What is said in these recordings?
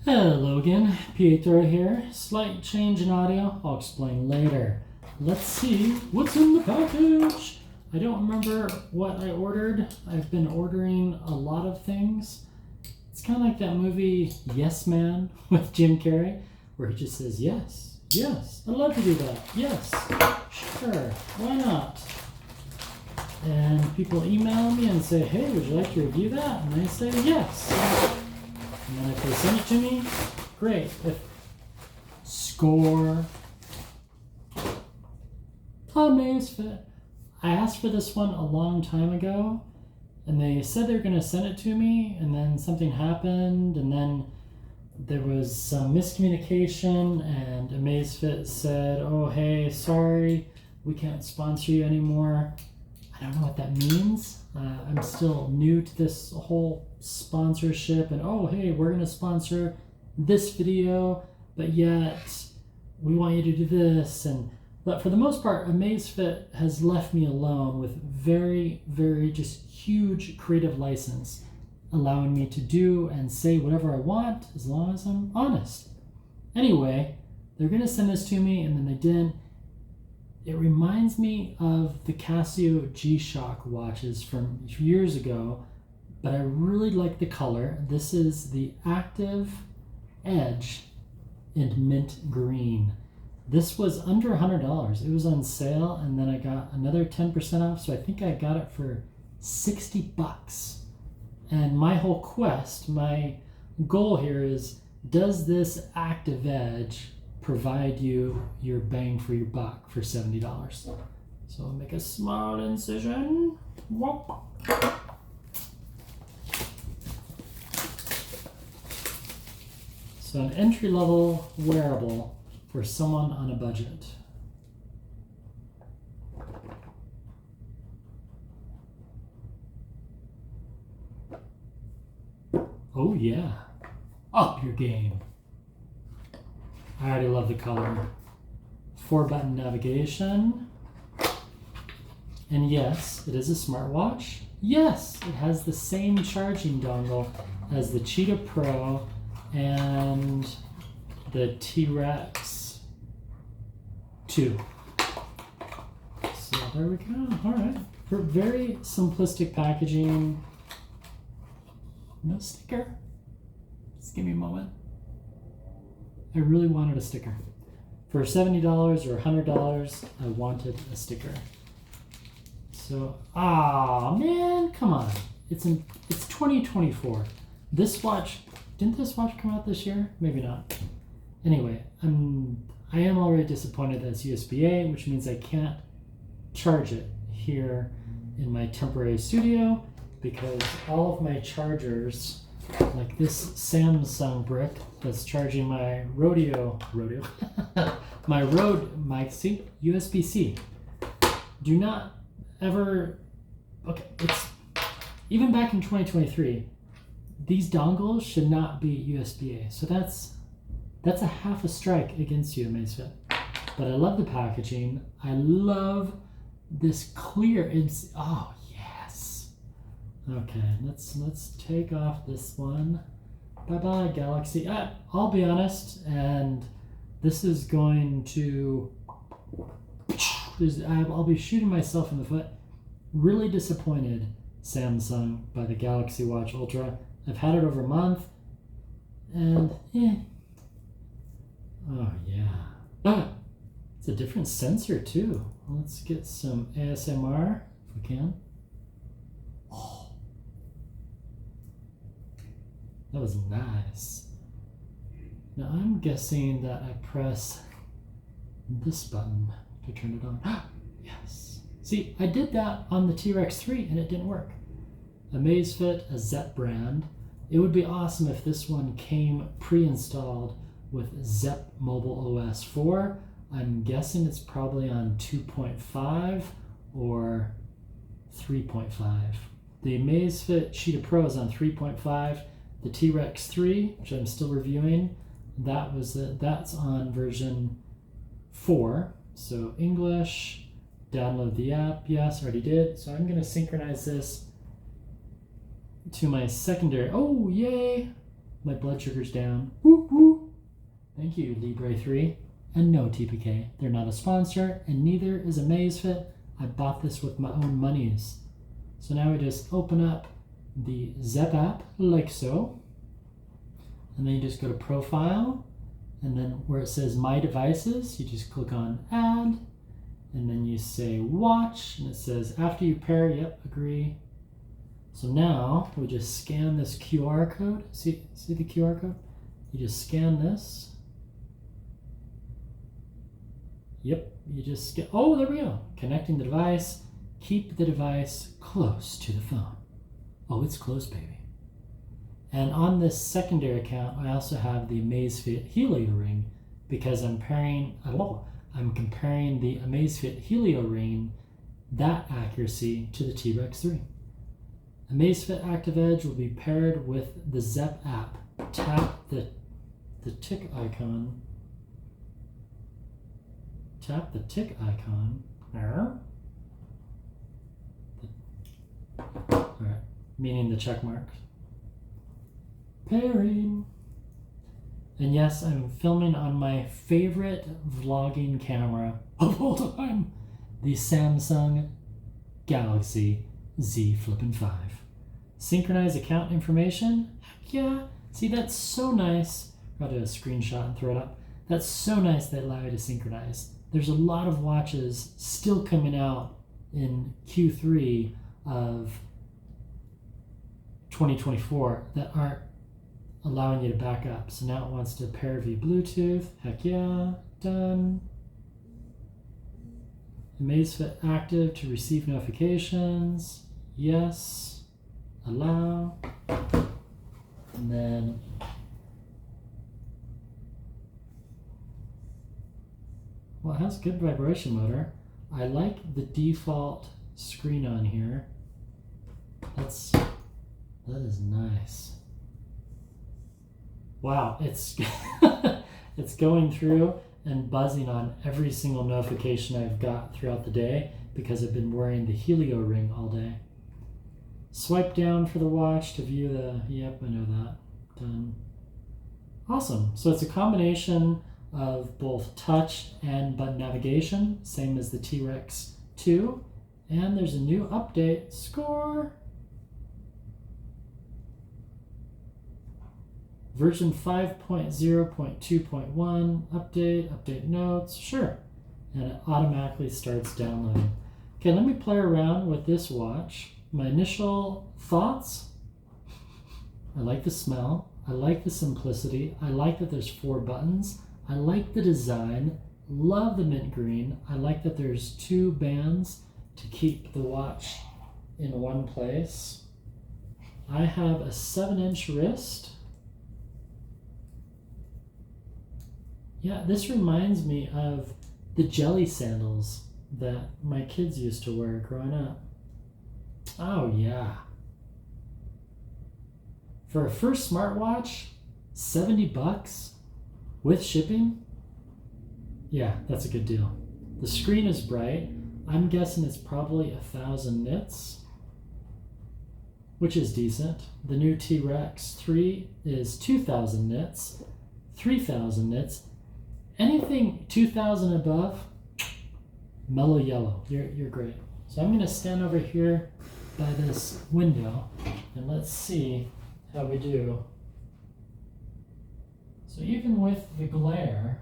Hello again, Pietro here. Slight change in audio, I'll explain later. Let's see what's in the package. I don't remember what I ordered. I've been ordering a lot of things. It's kind of like that movie Yes Man with Jim Carrey, where he just says, yes, yes, I'd love to do that, yes, sure, why not? And people email me and say, hey, would you like to review that? And I say, yes. And then if they send it to me, great. If score, Amazfit. I asked for this one a long time ago, and they said they were going to send it to me, and then something happened, and then there was some miscommunication, and Amazfit said, oh, hey, sorry, we can't sponsor you anymore. I don't know what that means. I'm still new to this whole sponsorship, and oh, hey, we're going to sponsor this video, but yet we want you to do this. But for the most part, Amazfit has left me alone with very, very just huge creative license, allowing me to do and say whatever I want as long as I'm honest. Anyway, they're going to send this to me, and then they didn't. It reminds me of the Casio G-Shock watches from years ago, but I really like the color. This is the Active Edge in mint green. This was under $100. It was on sale, and then I got another 10% off, so I think I got it for $60. And my whole quest, my goal here is, does this Active Edge provide you your bang for your buck for $70? So I'll make a small incision. Whoop. So an entry-level wearable for someone on a budget. Oh yeah, up your game. I already love the color. 4-button navigation. And yes, it is a smartwatch. Yes, it has the same charging dongle as the Cheetah Pro and the T-Rex 2. So there we go. All right. For very simplistic packaging. No sticker. Just give me a moment. I really wanted a sticker. For $70 or $100, I wanted a sticker. So, man, come on. It's 2024. This watch, didn't this watch come out this year? Maybe not. Anyway, I am already disappointed that it's USB-A, which means I can't charge it here in my temporary studio because all of my chargers, like this Samsung brick that's charging my my Rode mic, see, USB-C. Do not ever, okay, it's, even back in 2023, these dongles should not be USB-A. So that's a half a strike against you, Amazfit. But I love the packaging. I love this clear, it's, oh yes. Okay, let's take off this one. Bye-bye, Galaxy. I'll be honest, and this is going to, I'll be shooting myself in the foot. Really disappointed, Samsung, by the Galaxy Watch Ultra. I've had it over a month, and oh yeah. It's a different sensor too. Let's get some ASMR if we can. Oh, that was nice. Now I'm guessing that I press this button to turn it on. Yes. See, I did that on the T-Rex 3 and it didn't work. Amazfit, a Zepp brand. It would be awesome if this one came pre-installed with Zepp Mobile OS 4. I'm guessing it's probably on 2.5 or 3.5. The Amazfit Cheetah Pro is on 3.5. The T-Rex 3, which I'm still reviewing, that's on version 4. So English, download the app. Yes, already did. So I'm going to synchronize this to my secondary. Oh, yay! My blood sugar's down. Woo woo. Thank you, Libre 3. And no, TPK. They're not a sponsor, and neither is Amazfit. I bought this with my own monies. So now we just open up the Zepp app, like so. And then you just go to Profile. And then where it says My Devices, you just click on Add. And then you say Watch. And it says after you pair, yep, agree. So now we just scan this QR code. See the QR code? You just scan this. Yep, you just get, oh, there we go. Connecting the device. Keep the device close to the phone. Oh, it's close, baby. And on this secondary account, I also have the Amazfit Helio Ring because I'm comparing the Amazfit Helio Ring, that accuracy, to the T-Rex 3. Amazfit Active Edge will be paired with the Zepp app. Tap the tick icon. Tap the tick icon. Alright, meaning the check mark. Pairing. And yes, I'm filming on my favorite vlogging camera of all time, the Samsung Galaxy Z Flippin' 5. Synchronize account information? Heck yeah. See, that's so nice. I'll do a screenshot and throw it up. That's so nice they allow you to synchronize. There's a lot of watches still coming out in Q3 of 2024 that aren't allowing you to back up. So now it wants to pair via Bluetooth. Heck yeah, done. Amazfit active to receive notifications. Yes, allow. And then well, it has good vibration motor. I like the default screen on here. That is nice. Wow, it's it's going through and buzzing on every single notification I've got throughout the day because I've been wearing the Helio Ring all day. Swipe down for the watch to view the, yep, I know that. Done. Awesome. So it's a combination of both touch and button navigation, same as the T-Rex 2. And there's a new update. Score! Version 5.0.2.1, update notes, sure. And it automatically starts downloading. Okay, let me play around with this watch. My initial thoughts, I like the smell, I like the simplicity, I like that there's 4 buttons, I like the design, love the mint green, I like that there's 2 bands to keep the watch in one place. I have a 7-inch wrist. Yeah, this reminds me of the jelly sandals that my kids used to wear growing up. Oh yeah. For a first smartwatch, $70 with shipping? Yeah, that's a good deal. The screen is bright. I'm guessing it's probably 1,000 nits, which is decent. The new T-Rex 3 is 2,000 nits, 3,000 nits. Anything 2,000 above, mellow yellow. You're great. So I'm going to stand over here by this window and let's see how we do. So even with the glare,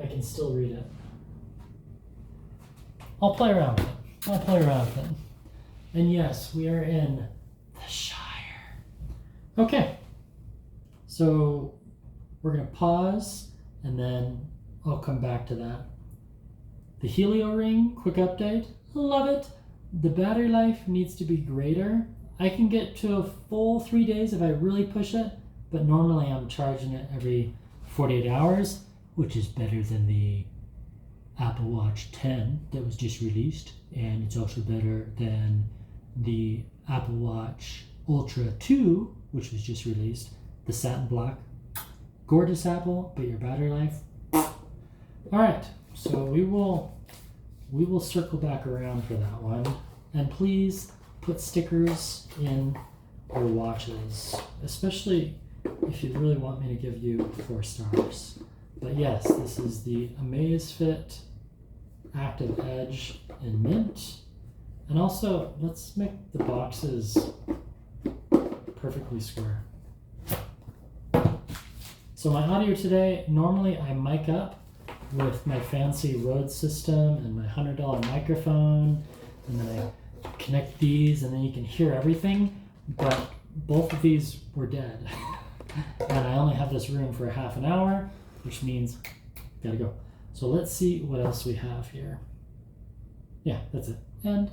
I can still read it. I'll play around with it. And yes, we are in the Shire. Okay. So we're going to pause and then I'll come back to that. The Helio Ring, quick update. Love it. The battery life needs to be greater. I can get to a full 3 days if I really push it, but normally I'm charging it every 48 hours, which is better than the Apple Watch 10 that was just released, and it's also better than the Apple Watch Ultra 2, which was just released, the satin black. Gorgeous Apple, but your battery life. All right, so we will circle back around for that one, and please put stickers in your watches, especially if you really want me to give you 4 stars. But yes, this is the Amazfit Active Edge in mint. And also, let's make the boxes perfectly square. So my audio today, normally I mic up with my fancy Rode system and my $100 microphone, and then I connect these and then you can hear everything, but both of these were dead. And I only have this room for half an hour, which means gotta go. So let's see what else we have here. Yeah, that's it. And